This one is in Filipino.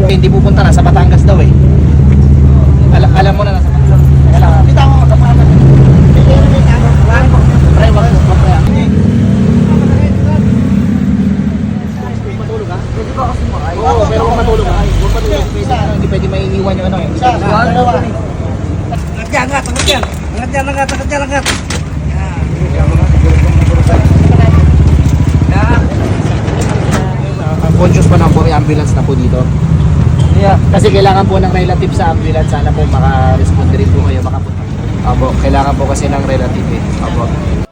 Hindi pupunta na sa Batangas daw eh. Alam mo na nasa Batangas. Kailangan. Kita mo kapag Pre, wag mo pre. Matulog ka? Pwede ba kasi makay? Oo, pero kung matulog ka, huwag matulog. Hindi pwede maiiwan yung ano eh. Isa, dalawa. Angat. Conscious pa na po, may ambulance na po dito. Yeah. Kasi kailangan po ng relative sa ambulance. Sana po maka-respond rin po kayo, makapunta. Opo, kailangan po kasi ng relative eh. Opo.